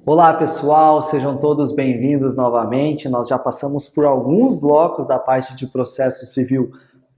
Olá pessoal, sejam todos bem-vindos novamente. Nós já passamos por alguns blocos da parte de processo civil,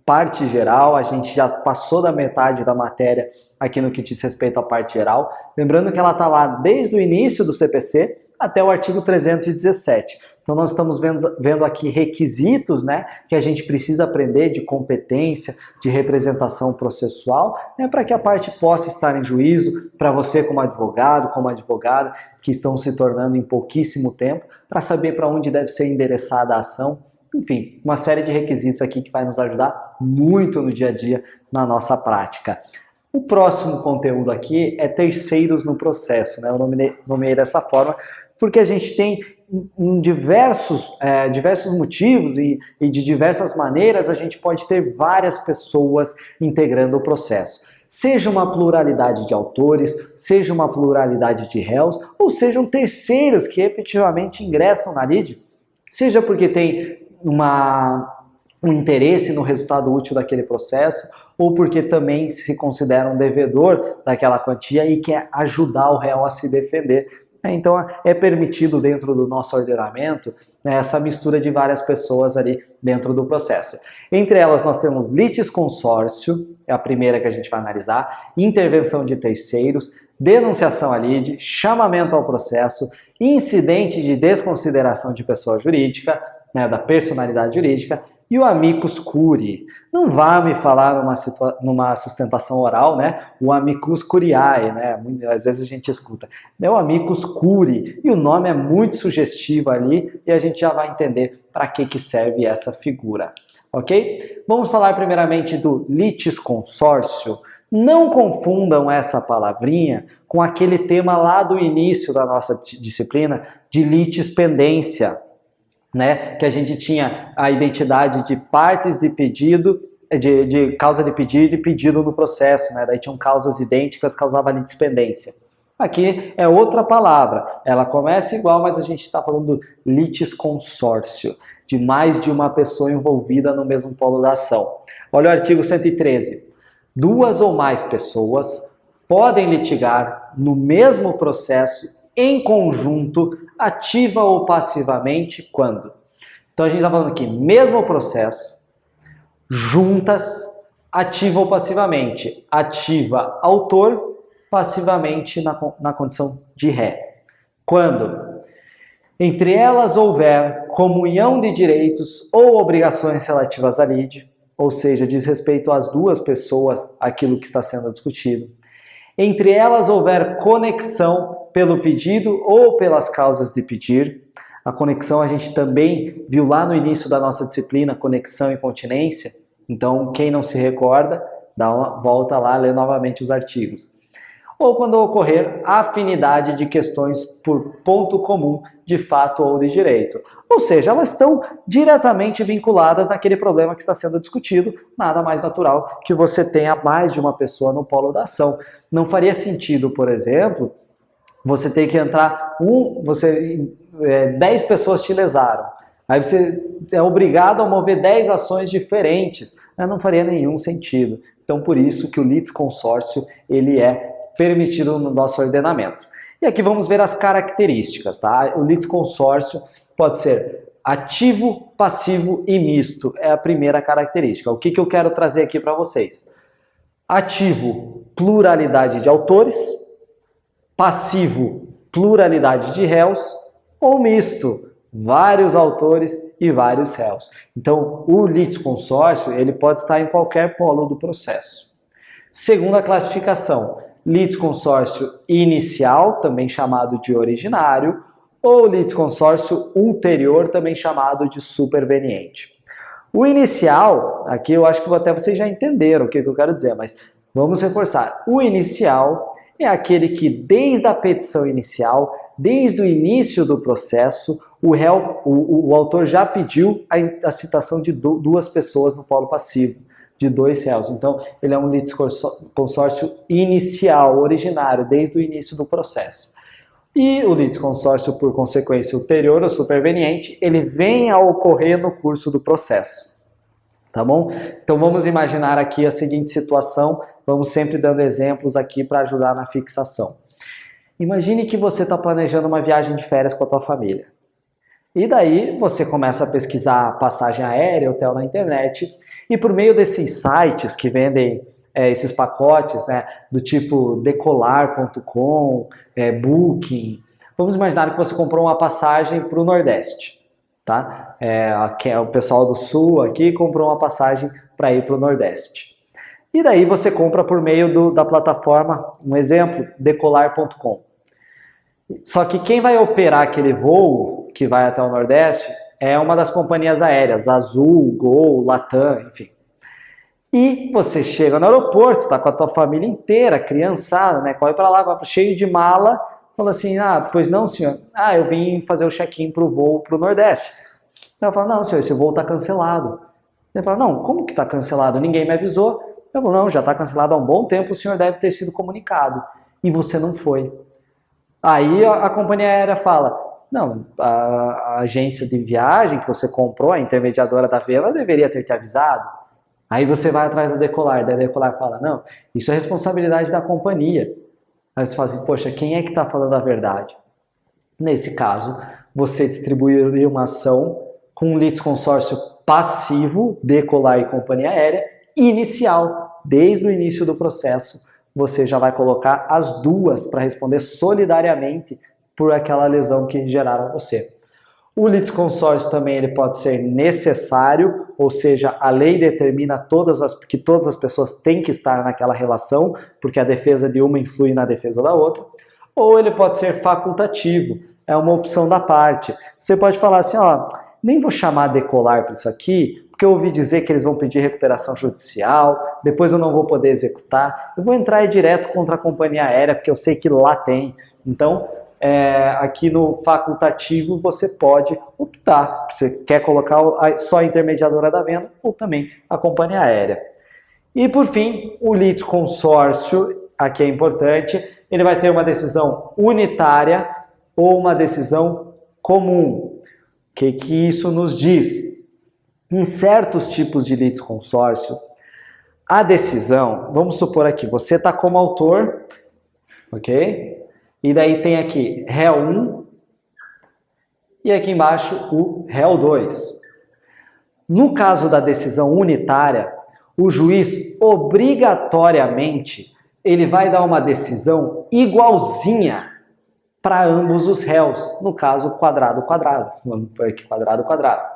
parte geral. A gente já passou da metade da matéria aqui no que diz respeito à parte geral. Lembrando que ela está lá desde o início do CPC até o artigo 317. Então nós estamos vendo aqui requisitos, né, que a gente precisa aprender de competência, de representação processual, né, para que a parte possa estar em juízo, para você como advogado, como advogada, que estão se tornando em pouquíssimo tempo, para saber para onde deve ser endereçada a ação. Enfim, uma série de requisitos aqui que vai nos ajudar muito no dia a dia, na nossa prática. O próximo conteúdo aqui é terceiros no processo, né? Eu nomeei dessa forma porque a gente tem diversos motivos e de diversas maneiras a gente pode ter várias pessoas integrando o processo. Seja uma pluralidade de autores, seja uma pluralidade de réus, ou sejam terceiros que efetivamente ingressam na lide, seja porque tem um interesse no resultado útil daquele processo, ou porque também se considera um devedor daquela quantia e quer ajudar o réu a se defender. Então é permitido dentro do nosso ordenamento, né, essa mistura de várias pessoas ali dentro do processo. Entre elas nós temos litisconsórcio, é a primeira que a gente vai analisar, intervenção de terceiros, denunciação à lide, chamamento ao processo, incidente de desconsideração de pessoa jurídica, né, da personalidade jurídica, e o amicus curiae. Não vá me falar numa sustentação oral, né? O amicus curiae, né? Às vezes a gente escuta. É o amicus curiae. E o nome é muito sugestivo ali e a gente já vai entender para que serve essa figura. Ok? Vamos falar primeiramente do litisconsórcio. Não confundam essa palavrinha com aquele tema lá do início da nossa disciplina de litispendência, né, que a gente tinha a identidade de partes de pedido, de causa de pedido e pedido no processo, né, daí tinham causas idênticas, causava litispendência. Aqui é outra palavra, ela começa igual, mas a gente está falando do litisconsórcio, de mais de uma pessoa envolvida no mesmo polo da ação. Olha o artigo 113. Duas ou mais pessoas podem litigar no mesmo processo em conjunto, ativa ou passivamente, quando? Então a gente está falando aqui, mesmo processo, juntas, ativa ou passivamente. Ativa autor, passivamente na condição de ré. Quando? Entre elas houver comunhão de direitos ou obrigações relativas à lide, ou seja, diz respeito às duas pessoas aquilo que está sendo discutido. Entre elas houver conexão pelo pedido ou pelas causas de pedir. A conexão a gente também viu lá no início da nossa disciplina, conexão e continência. Então, quem não se recorda, dá uma volta lá, lê novamente os artigos. Ou quando ocorrer afinidade de questões por ponto comum de fato ou de direito. Ou seja, elas estão diretamente vinculadas naquele problema que está sendo discutido, nada mais natural que você tenha mais de uma pessoa no polo da ação. Não faria sentido, por exemplo, você ter que entrar 10 pessoas te lesaram. Aí você é obrigado a mover 10 ações diferentes. Não faria nenhum sentido. Então, por isso que o litisconsórcio ele é permitido no nosso ordenamento. E aqui vamos ver as características, tá? O litisconsórcio pode ser ativo, passivo e misto. É a primeira característica. O que eu quero trazer aqui para vocês? Ativo, pluralidade de autores. Passivo, pluralidade de réus. Ou misto, vários autores e vários réus. Então, o litisconsórcio ele pode estar em qualquer polo do processo. Segunda classificação, litisconsórcio inicial, também chamado de originário, ou litisconsórcio ulterior, também chamado de superveniente. O inicial, aqui eu acho que até vocês já entenderam o que eu quero dizer, mas vamos reforçar. O inicial é aquele que desde a petição inicial, desde o início do processo, o autor já pediu a citação de duas pessoas no polo passivo, de 2 réus. Então, ele é um litisconsórcio inicial, originário, desde o início do processo. E o litisconsórcio, por consequência, ulterior ou superveniente, ele vem a ocorrer no curso do processo. Tá bom? Então, vamos imaginar aqui a seguinte situação, vamos sempre dando exemplos aqui para ajudar na fixação. Imagine que você está planejando uma viagem de férias com a tua família. E daí você começa a pesquisar passagem aérea, hotel na internet, e por meio desses sites que vendem esses pacotes, né, do tipo decolar.com, Booking, vamos imaginar que você comprou uma passagem para o Nordeste, tá? O pessoal do Sul aqui comprou uma passagem para ir para o Nordeste. E daí você compra por meio da plataforma, um exemplo, decolar.com. Só que quem vai operar aquele voo que vai até o Nordeste é uma das companhias aéreas, Azul, Gol, Latam, enfim. E você chega no aeroporto, está com a tua família inteira, criançada, né? Corre para lá, cheio de mala, fala assim, pois não, senhor, eu vim fazer o check-in para o voo para o Nordeste. Ela fala, não, senhor, esse voo está cancelado. Ele fala, não, como que está cancelado? Ninguém me avisou. Eu falo, não, já está cancelado há um bom tempo, o senhor deve ter sido comunicado. E você não foi. Aí a companhia aérea fala, não, a agência de viagem que você comprou, a intermediadora da venda, deveria ter te avisado. Aí você vai atrás da Decolar, daí a Decolar fala, não, isso é responsabilidade da companhia. Aí você fala assim, poxa, quem é que está falando a verdade? Nesse caso, você distribuiria uma ação com um litisconsórcio passivo, Decolar e companhia aérea, inicial, desde o início do processo, você já vai colocar as duas para responder solidariamente por aquela lesão que geraram você. O litisconsórcio também ele pode ser necessário, ou seja, a lei determina que todas as pessoas têm que estar naquela relação, porque a defesa de uma influi na defesa da outra, ou ele pode ser facultativo, é uma opção da parte. Você pode falar assim, nem vou chamar Decolar para isso aqui, porque eu ouvi dizer que eles vão pedir recuperação judicial, depois eu não vou poder executar, eu vou entrar direto contra a companhia aérea, porque eu sei que lá tem. Então, aqui no facultativo você pode optar, você quer colocar só a intermediadora da venda ou também a companhia aérea. E por fim, o litisconsórcio, aqui é importante, ele vai ter uma decisão unitária ou uma decisão comum. O que isso nos diz? Em certos tipos de litisconsórcio, a decisão, vamos supor aqui, você está como autor, ok? E daí tem aqui réu 1 e aqui embaixo o réu 2. No caso da decisão unitária, o juiz obrigatoriamente ele vai dar uma decisão igualzinha para ambos os réus, no caso quadrado-quadrado, vamos pôr aqui quadrado-quadrado.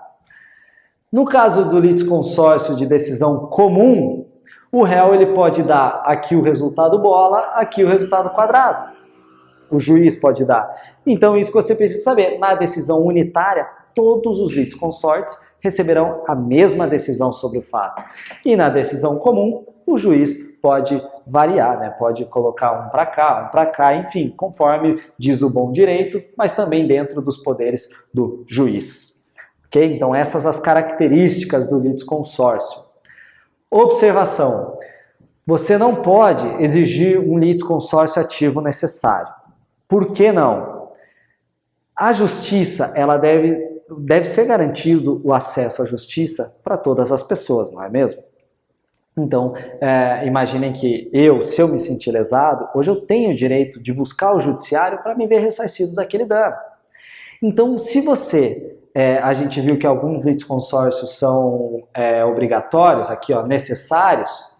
No caso do litisconsórcio de decisão comum, o réu ele pode dar aqui o resultado bola, aqui o resultado quadrado. O juiz pode dar. Então isso que você precisa saber. Na decisão unitária, todos os litisconsortes receberão a mesma decisão sobre o fato. E na decisão comum, o juiz pode variar, né? Pode colocar um para cá, enfim, conforme diz o bom direito, mas também dentro dos poderes do juiz. Ok? Então essas as características do litisconsórcio. Observação. Você não pode exigir um litisconsórcio ativo necessário. Por que não? A justiça, ela deve ser garantido o acesso à justiça para todas as pessoas, não é mesmo? Então, imaginem que se eu me sentir lesado, hoje eu tenho o direito de buscar o judiciário para me ver ressarcido daquele dano. Então, se a gente viu que alguns litisconsórcios são obrigatórios, aqui necessários,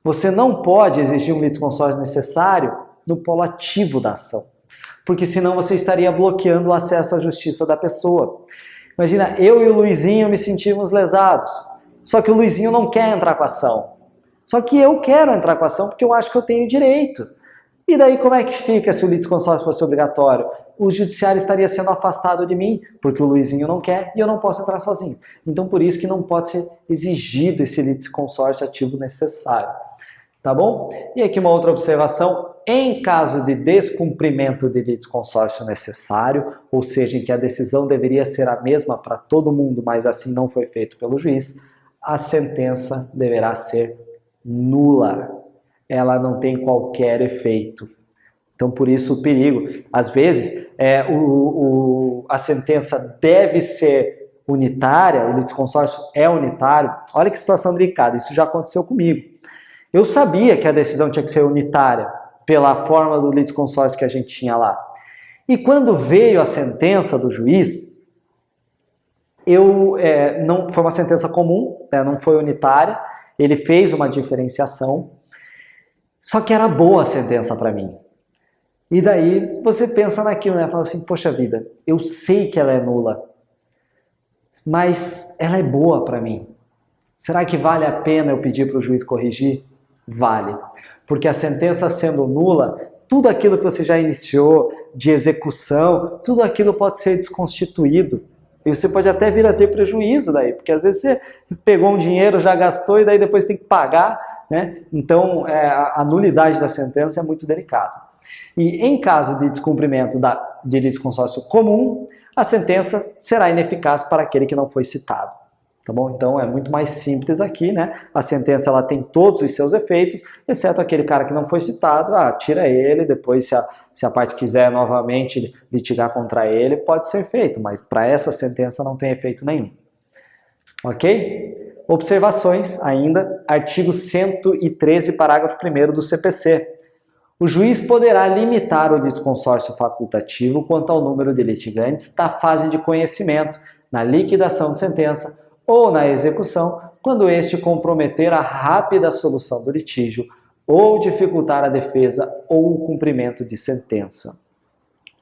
você não pode exigir um litisconsórcio necessário no polo ativo da ação, porque senão você estaria bloqueando o acesso à justiça da pessoa. Imagina, eu e o Luizinho me sentimos lesados, só que o Luizinho não quer entrar com a ação. Só que eu quero entrar com a ação porque eu acho que eu tenho direito. E daí como é que fica se o litisconsórcio fosse obrigatório? O judiciário estaria sendo afastado de mim, porque o Luizinho não quer e eu não posso entrar sozinho. Então por isso que não pode ser exigido esse litisconsórcio ativo necessário. Tá bom? E aqui uma outra observação. Em caso de descumprimento de litisconsórcio necessário, ou seja, em que a decisão deveria ser a mesma para todo mundo, mas assim não foi feito pelo juiz, a sentença deverá ser nula. Ela não tem qualquer efeito. Então, por isso o perigo. Às vezes, a sentença deve ser unitária, o litisconsórcio é unitário. Olha que situação delicada, isso já aconteceu comigo. Eu sabia que a decisão tinha que ser unitária, pela forma do litisconsórcio que a gente tinha lá. E quando veio a sentença do juiz, não foi uma sentença comum, não foi unitária, ele fez uma diferenciação, só que era boa a sentença para mim. E daí você pensa naquilo, né? Fala assim, poxa vida, eu sei que ela é nula, mas ela é boa para mim. Será que vale a pena eu pedir para o juiz corrigir? Vale. Porque a sentença sendo nula, tudo aquilo que você já iniciou de execução, tudo aquilo pode ser desconstituído. E você pode até vir a ter prejuízo daí, porque às vezes você pegou um dinheiro, já gastou e daí depois tem que pagar, né? Então a nulidade da sentença é muito delicada. E em caso de descumprimento de litisconsórcio comum, a sentença será ineficaz para aquele que não foi citado. Tá bom? Então é muito mais simples aqui, né? A sentença ela tem todos os seus efeitos, exceto aquele cara que não foi citado, tira ele, depois se a parte quiser novamente litigar contra ele, pode ser feito, mas para essa sentença não tem efeito nenhum. Ok? Observações ainda, artigo 113, parágrafo 1º do CPC. O juiz poderá limitar o litisconsórcio facultativo quanto ao número de litigantes da fase de conhecimento, na liquidação de sentença, ou na execução, quando este comprometer a rápida solução do litígio ou dificultar a defesa ou o cumprimento de sentença.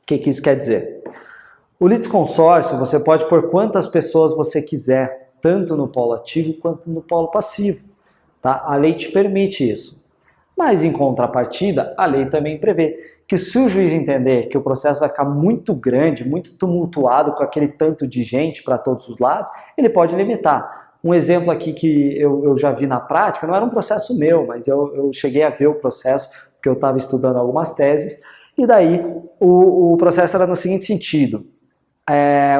O que isso quer dizer? O litisconsórcio você pode pôr quantas pessoas você quiser, tanto no polo ativo quanto no polo passivo. Tá? A lei te permite isso. Mas, em contrapartida, a lei também prevê que se o juiz entender que o processo vai ficar muito grande, muito tumultuado com aquele tanto de gente para todos os lados, ele pode limitar. Um exemplo aqui que eu já vi na prática, não era um processo meu, mas eu cheguei a ver o processo, porque eu estava estudando algumas teses, e daí o processo era no seguinte sentido.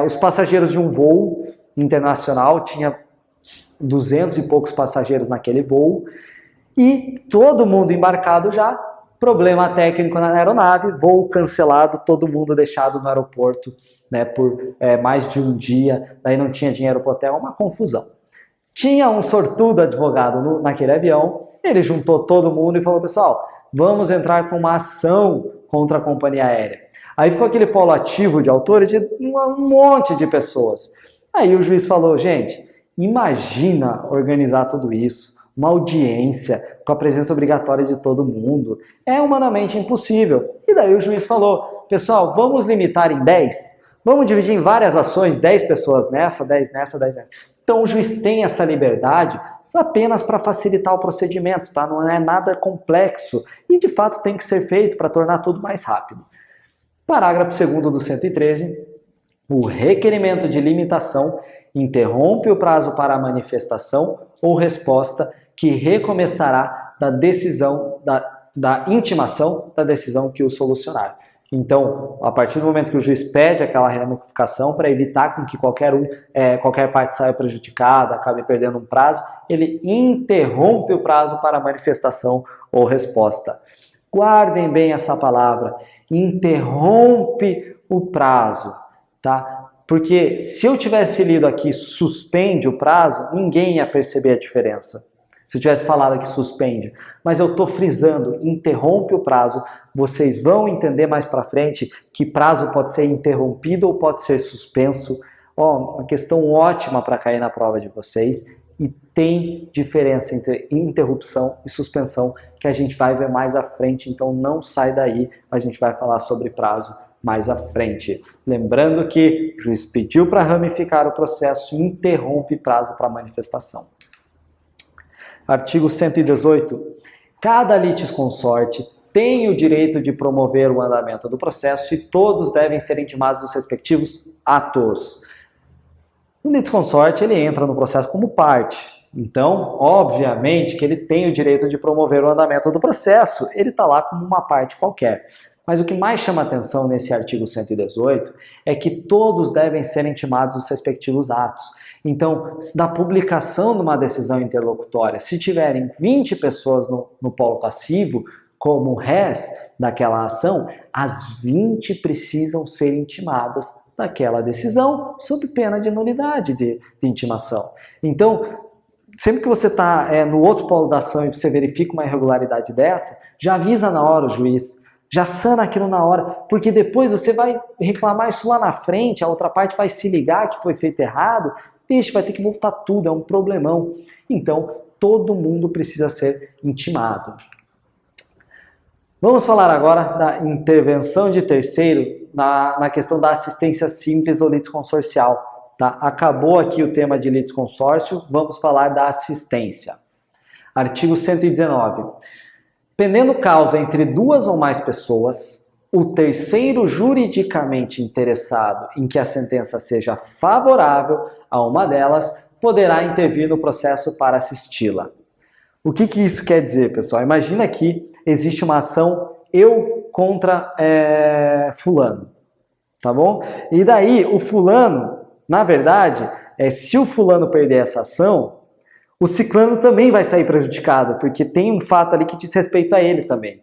Os passageiros de um voo internacional, tinha 200 e poucos passageiros naquele voo, e todo mundo embarcado já, problema técnico na aeronave, voo cancelado, todo mundo deixado no aeroporto, né, por mais de um dia, daí não tinha dinheiro para o hotel, uma confusão. Tinha um sortudo advogado naquele avião, ele juntou todo mundo e falou, pessoal, vamos entrar com uma ação contra a companhia aérea. Aí ficou aquele polo ativo de autores de um monte de pessoas. Aí o juiz falou, gente, imagina organizar tudo isso, uma audiência com a presença obrigatória de todo mundo, é humanamente impossível. E daí o juiz falou, pessoal, vamos limitar em 10? Vamos dividir em várias ações, 10 pessoas nessa, 10 nessa, 10 nessa. Então o juiz tem essa liberdade só apenas para facilitar o procedimento, tá? Não é nada complexo e de fato tem que ser feito para tornar tudo mais rápido. Parágrafo 2º do 113, o requerimento de limitação interrompe o prazo para a manifestação ou resposta que recomeçará da decisão, da intimação da decisão que o solucionar. Então, a partir do momento que o juiz pede aquela ramificação para evitar com que qualquer parte saia prejudicada, acabe perdendo um prazo, ele interrompe o prazo para manifestação ou resposta. Guardem bem essa palavra, interrompe o prazo, tá? Porque se eu tivesse lido aqui suspende o prazo, ninguém ia perceber a diferença. Se eu tivesse falado aqui suspende, mas eu estou frisando, interrompe o prazo, vocês vão entender mais para frente que prazo pode ser interrompido ou pode ser suspenso. Uma questão ótima para cair na prova de vocês e tem diferença entre interrupção e suspensão que a gente vai ver mais à frente, então não sai daí, a gente vai falar sobre prazo mais à frente. Lembrando que o juiz pediu para ramificar o processo e interrompe prazo para manifestação. Artigo 118. Cada litisconsorte tem o direito de promover o andamento do processo e todos devem ser intimados os respectivos atos. O litisconsorte ele entra no processo como parte. Então, obviamente que ele tem o direito de promover o andamento do processo, ele está lá como uma parte qualquer. Mas o que mais chama atenção nesse artigo 118 é que todos devem ser intimados os respectivos atos. Então, da publicação de uma decisão interlocutória, se tiverem 20 pessoas no polo passivo, como réis daquela ação, as 20 precisam ser intimadas daquela decisão, sob pena de nulidade de intimação. Então, sempre que você está no outro polo da ação e você verifica uma irregularidade dessa, Já avisa na hora o juiz, já sana aquilo na hora, porque depois você vai reclamar isso lá na frente, a outra parte vai se ligar que foi feito errado, vixe, vai ter que voltar tudo, é um problemão. Então, todo mundo precisa ser intimado. Vamos falar agora da intervenção de terceiro na questão da assistência simples ou litisconsorcial. Tá? Acabou aqui o tema de litisconsórcio, vamos falar da assistência. Artigo 119. Pendendo causa entre duas ou mais pessoas, o terceiro juridicamente interessado em que a sentença seja favorável a uma delas poderá intervir no processo para assisti-la. O que isso quer dizer, pessoal? Imagina que existe uma ação eu contra fulano, tá bom? E daí o fulano, na verdade, se o fulano perder essa ação, o ciclano também vai sair prejudicado, porque tem um fato ali que diz respeito a ele também.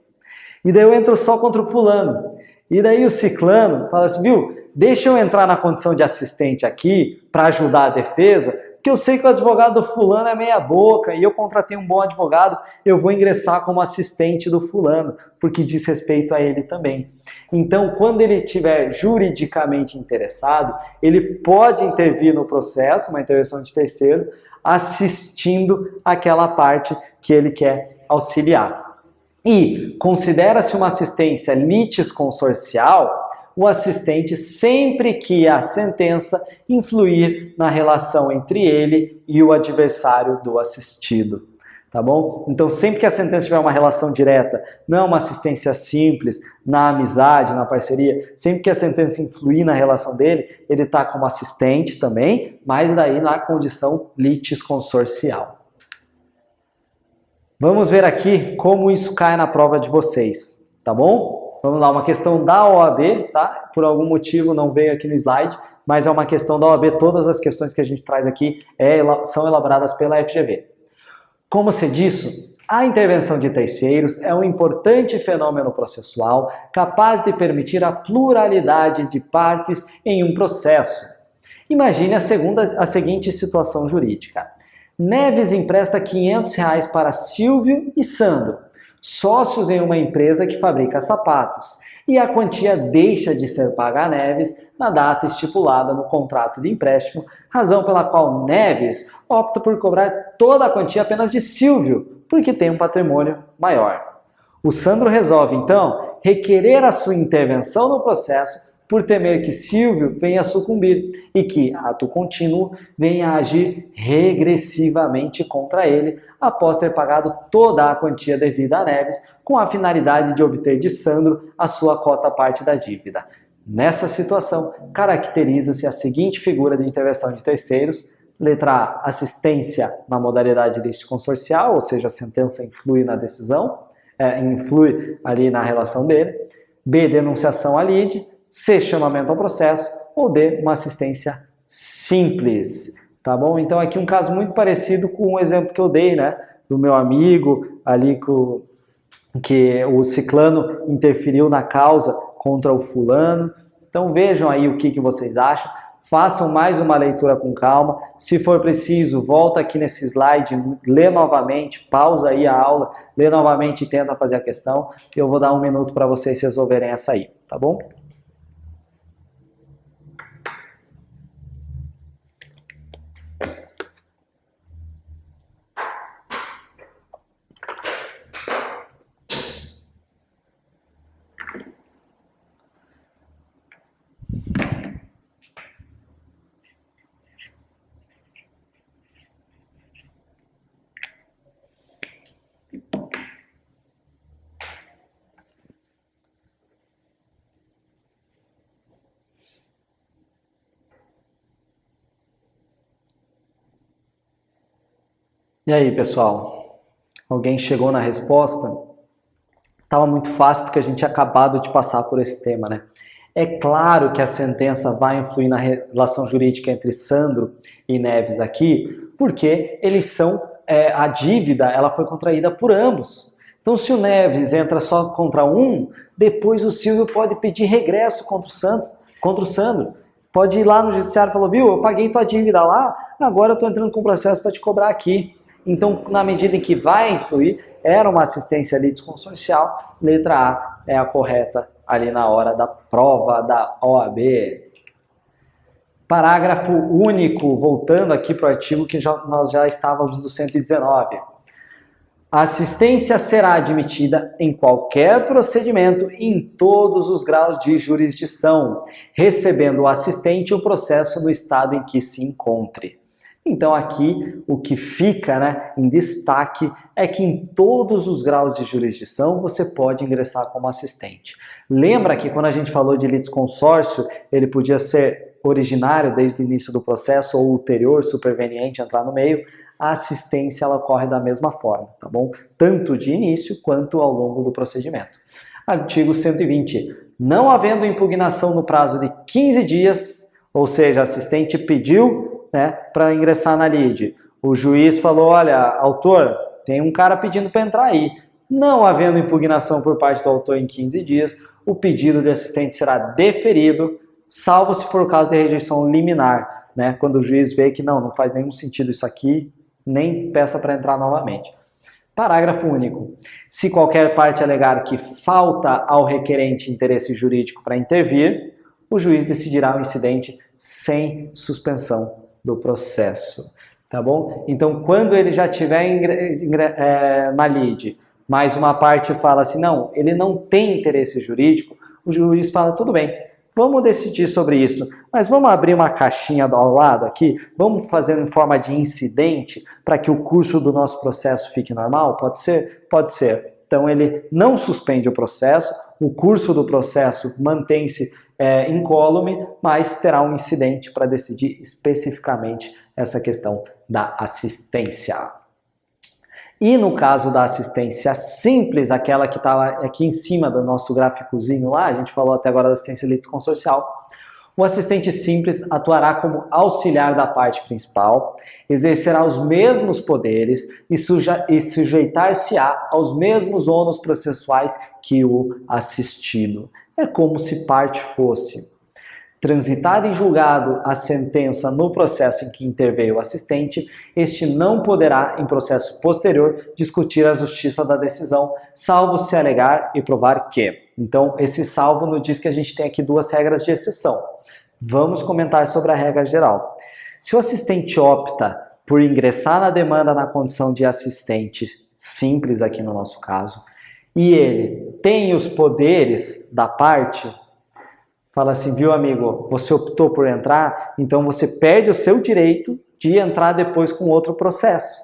E daí eu entro só contra o fulano. E daí o ciclano fala assim, viu, deixa eu entrar na condição de assistente aqui para ajudar a defesa, porque eu sei que o advogado do fulano é meia boca e eu contratei um bom advogado, eu vou ingressar como assistente do fulano, porque diz respeito a ele também. Então, quando ele estiver juridicamente interessado, ele pode intervir no processo, uma intervenção de terceiro, assistindo aquela parte que ele quer auxiliar. E considera-se uma assistência litisconsorcial o assistente sempre que a sentença influir na relação entre ele e o adversário do assistido. Tá bom? Então, sempre que a sentença tiver uma relação direta, não é uma assistência simples, na amizade, na parceria, sempre que a sentença influir na relação dele, ele está como assistente também, mas daí na condição litisconsorcial. Vamos ver aqui como isso cai na prova de vocês, tá bom? Vamos lá, uma questão da OAB, tá? Por algum motivo não veio aqui no slide, mas é uma questão da OAB, todas as questões que a gente traz aqui são elaboradas pela FGV. Como se disse, a intervenção de terceiros é um importante fenômeno processual capaz de permitir a pluralidade de partes em um processo. Imagine a seguinte situação jurídica. Neves empresta R$500 para Silvio e Sandro, sócios em uma empresa que fabrica sapatos, e a quantia deixa de ser paga a Neves na data estipulada no contrato de empréstimo, razão pela qual Neves opta por cobrar toda a quantia apenas de Silvio, porque tem um patrimônio maior. O Sandro resolve, então, requerer a sua intervenção no processo por temer que Silvio venha a sucumbir e que, ato contínuo, venha a agir regressivamente contra ele após ter pagado toda a quantia devida a Neves com a finalidade de obter de Sandro a sua cota parte da dívida. Nessa situação, caracteriza-se a seguinte figura de intervenção de terceiros: letra A, assistência na modalidade litisconsorcial, ou seja, a sentença influi na decisão, influi ali na relação dele. B, denunciação à lide. C, chamamento ao processo. Ou D, uma assistência simples. Tá bom? Então aqui um caso muito parecido com o exemplo que eu dei, né? Do meu amigo ali que o ciclano interferiu na causa contra o fulano. Então vejam aí o que vocês acham. Façam mais uma leitura com calma. Se for preciso, volta aqui nesse slide, lê novamente, pausa aí a aula, lê novamente e tenta fazer a questão. Eu vou dar 1 minuto para vocês resolverem essa aí, tá bom? E aí, pessoal? Alguém chegou na resposta? Estava muito fácil porque a gente tinha acabado de passar por esse tema, né? É claro que a sentença vai influir na relação jurídica entre Sandro e Neves aqui, porque eles são, a dívida ela foi contraída por ambos. Então, se o Neves entra só contra um, depois o Silvio pode pedir regresso contra o Sandro. Pode ir lá no judiciário e falar, viu, eu paguei tua dívida lá, agora eu estou entrando com o processo para te cobrar aqui. Então, na medida em que vai influir, era uma assistência litisconsorcial, letra A é a correta ali na hora da prova da OAB. Parágrafo único, voltando aqui para o artigo que nós já estávamos no 119. A assistência será admitida em qualquer procedimento em todos os graus de jurisdição, recebendo o assistente o processo no estado em que se encontre. Então aqui o que fica, em destaque é que em todos os graus de jurisdição você pode ingressar como assistente. Lembra que quando a gente falou de litisconsórcio, ele podia ser originário desde o início do processo ou ulterior, superveniente, entrar no meio? A assistência ela ocorre da mesma forma, tá bom? Tanto de início quanto ao longo do procedimento. Artigo 120. Não havendo impugnação no prazo de 15 dias, ou seja, a assistente pediu para ingressar na lide. O juiz falou, olha, autor, tem um cara pedindo para entrar aí. Não havendo impugnação por parte do autor em 15 dias, o pedido de assistente será deferido, salvo se for o caso de rejeição liminar, quando o juiz vê que não faz nenhum sentido isso aqui, nem peça para entrar novamente. Parágrafo único. Se qualquer parte alegar que falta ao requerente interesse jurídico para intervir, o juiz decidirá o incidente sem suspensão do processo. Tá bom? Então, quando ele já estiver na lide, mais uma parte fala assim, não, ele não tem interesse jurídico, o juiz fala, tudo bem, vamos decidir sobre isso, mas vamos abrir uma caixinha ao lado aqui, vamos fazer em forma de incidente para que o curso do nosso processo fique normal? Pode ser? Pode ser. Então ele não suspende o processo, o curso do processo mantém-se incólume, mas terá um incidente para decidir especificamente essa questão da assistência. E no caso da assistência simples, aquela que estava aqui em cima do nosso gráficozinho lá, a gente falou até agora da assistência litisconsorcial, o assistente simples atuará como auxiliar da parte principal, exercerá os mesmos poderes e sujeitar-se-á aos mesmos ônus processuais que o assistido. É como se parte fosse. Transitada em julgado a sentença no processo em que interveio o assistente, este não poderá, em processo posterior, discutir a justiça da decisão, salvo se alegar e provar que. Então, esse salvo nos diz que a gente tem aqui duas regras de exceção. Vamos comentar sobre a regra geral. Se o assistente opta por ingressar na demanda na condição de assistente simples, aqui no nosso caso, e ele tem os poderes da parte, fala assim, viu amigo, você optou por entrar, então você perde o seu direito de entrar depois com outro processo,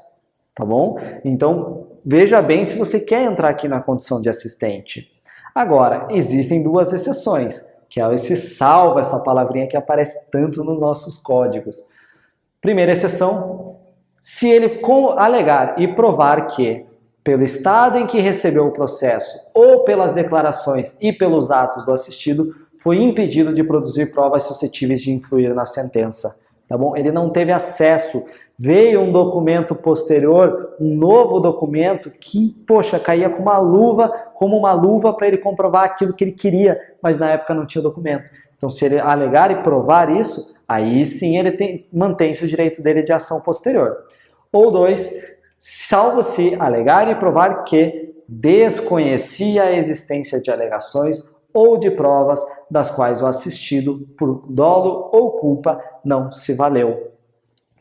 tá bom? Então, veja bem se você quer entrar aqui na condição de assistente. Agora, existem duas exceções, que é esse salvo, essa palavrinha que aparece tanto nos nossos códigos. Primeira exceção, se ele alegar e provar que, pelo estado em que recebeu o processo, ou pelas declarações e pelos atos do assistido, foi impedido de produzir provas suscetíveis de influir na sentença. Tá bom? Ele não teve acesso, veio um documento posterior, um novo documento que, poxa, caía como uma luva para ele comprovar aquilo que ele queria, mas na época não tinha documento. Então, se ele alegar e provar isso, aí sim ele mantém-se o direito dele de ação posterior. Ou dois, salvo se alegar e provar que desconhecia a existência de alegações ou de provas das quais o assistido, por dolo ou culpa, não se valeu.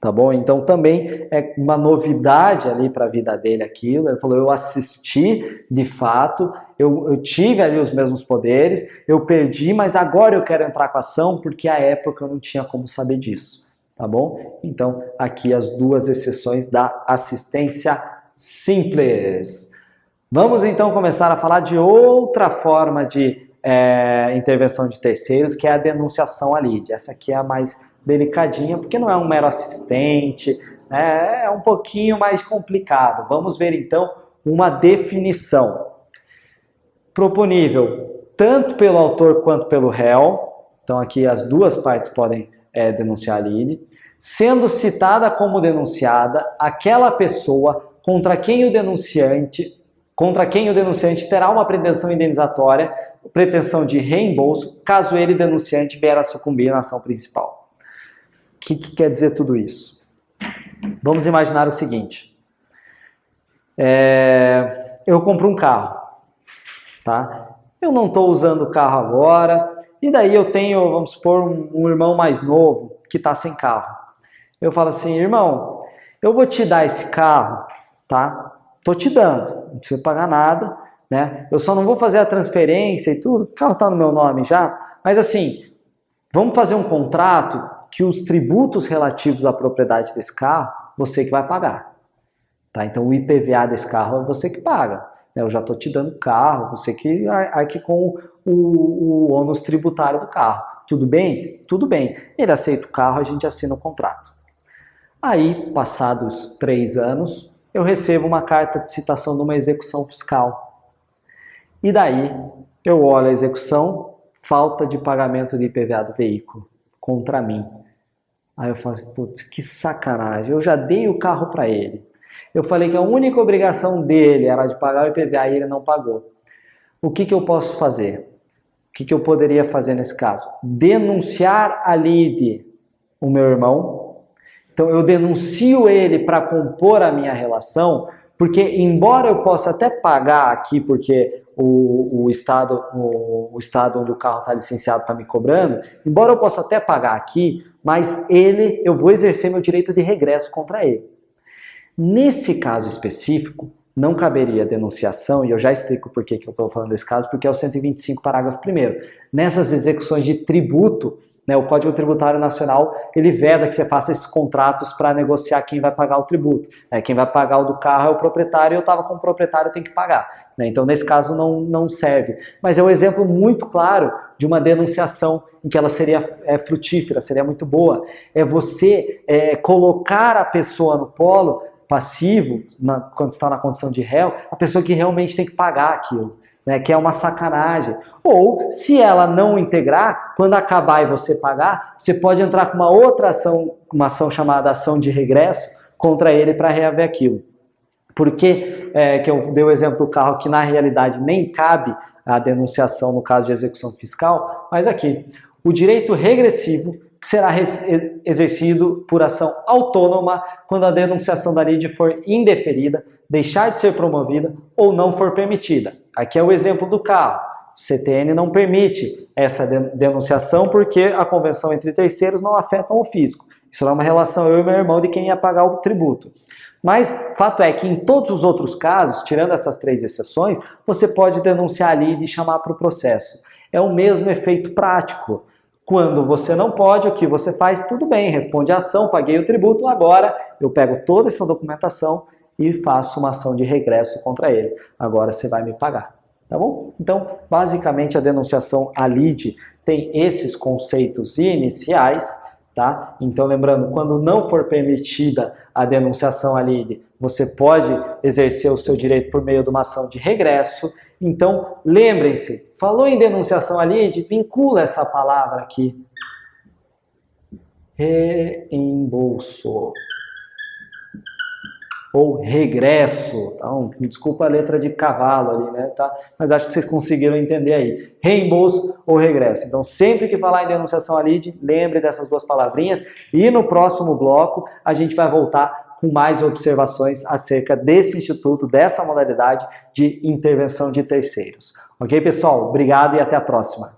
Tá bom? Então também é uma novidade ali para a vida dele aquilo. Ele falou, eu assisti de fato, eu tive ali os mesmos poderes, eu perdi, mas agora eu quero entrar com a ação porque à época eu não tinha como saber disso. Tá bom? Então aqui as duas exceções da assistência simples. Vamos então começar a falar de outra forma de intervenção de terceiros, que é a denunciação à lide. Essa aqui é a mais delicadinha, porque não é um mero assistente, é um pouquinho mais complicado. Vamos ver então uma definição. Proponível tanto pelo autor quanto pelo réu, então aqui as duas partes podem denunciar a lide, sendo citada como denunciada aquela pessoa contra quem o denunciante terá uma pretensão indenizatória, pretensão de reembolso, caso ele, denunciante, vier a sucumbir na ação principal. O que quer dizer tudo isso? Vamos imaginar o seguinte. eu compro um carro, tá? Eu não estou usando o carro agora, e daí eu tenho, vamos supor, um irmão mais novo que está sem carro. Eu falo assim, irmão, eu vou te dar esse carro, tá? Tô te dando, não precisa pagar nada, né? Eu só não vou fazer a transferência e tudo, o carro está no meu nome já, mas assim, vamos fazer um contrato que os tributos relativos à propriedade desse carro, você que vai pagar. Tá? Então o IPVA desse carro é você que paga. Né? Eu já estou te dando o carro, você que arque com o ônus tributário do carro. Tudo bem? Tudo bem. Ele aceita o carro, a gente assina o contrato. Aí, passados 3 anos, eu recebo uma carta de citação de uma execução fiscal. E daí, eu olho a execução, falta de pagamento de IPVA do veículo contra mim. Aí eu falo assim, putz, que sacanagem, eu já dei o carro para ele. Eu falei que a única obrigação dele era de pagar o IPVA e ele não pagou. O que eu posso fazer? O que eu poderia fazer nesse caso? Denunciar a lide o meu irmão. Então eu denuncio ele para compor a minha relação, porque embora eu possa até pagar aqui, porque o estado onde o carro está licenciado está me cobrando, embora eu possa até pagar aqui, mas eu vou exercer meu direito de regresso contra ele. Nesse caso específico, não caberia denunciação, e eu já explico por que eu estou falando desse caso, porque é o 125, parágrafo 1º. Nessas execuções de tributo, né, o Código Tributário Nacional, ele veda que você faça esses contratos para negociar quem vai pagar o tributo. Quem vai pagar o do carro é o proprietário, e eu estava com o proprietário, eu tenho que pagar. Então, nesse caso, não serve. Mas é um exemplo muito claro de uma denunciação em que ela seria frutífera, seria muito boa. É você colocar a pessoa no polo passivo, quando está na condição de réu, a pessoa que realmente tem que pagar aquilo. Né, que é uma sacanagem. Ou, se ela não integrar, quando acabar e você pagar, você pode entrar com uma outra ação, uma ação chamada ação de regresso, contra ele para reaver aquilo. Por que eu dei o exemplo do carro, que na realidade nem cabe a denunciação no caso de execução fiscal, mas aqui, o direito regressivo será exercido por ação autônoma quando a denunciação da lide for indeferida, deixar de ser promovida ou não for permitida. Aqui é o exemplo do carro. O CTN não permite essa denunciação porque a convenção entre terceiros não afeta o fisco. Isso é uma relação eu e meu irmão de quem ia pagar o tributo. Mas fato é que em todos os outros casos, tirando essas 3 exceções, você pode denunciar a lide e chamar para o processo. É o mesmo efeito prático. Quando você não pode, o que você faz? Tudo bem, responde a ação, paguei o tributo, agora eu pego toda essa documentação e faço uma ação de regresso contra ele. Agora você vai me pagar, tá bom? Então, basicamente, a denunciação à lide tem esses conceitos iniciais, tá? Então, lembrando, quando não for permitida a denunciação à lide, você pode exercer o seu direito por meio de uma ação de regresso. Então, lembrem-se, falou em denunciação à lide, vincula essa palavra aqui. Reembolso. Ou regresso, então, desculpa a letra de cavalo ali, né, tá? Mas acho que vocês conseguiram entender aí. Reembolso ou regresso. Então, sempre que falar em denunciação à lide, lembre dessas 2 palavrinhas. E no próximo bloco, a gente vai voltar com mais observações acerca desse instituto, dessa modalidade de intervenção de terceiros. Ok, pessoal? Obrigado e até a próxima.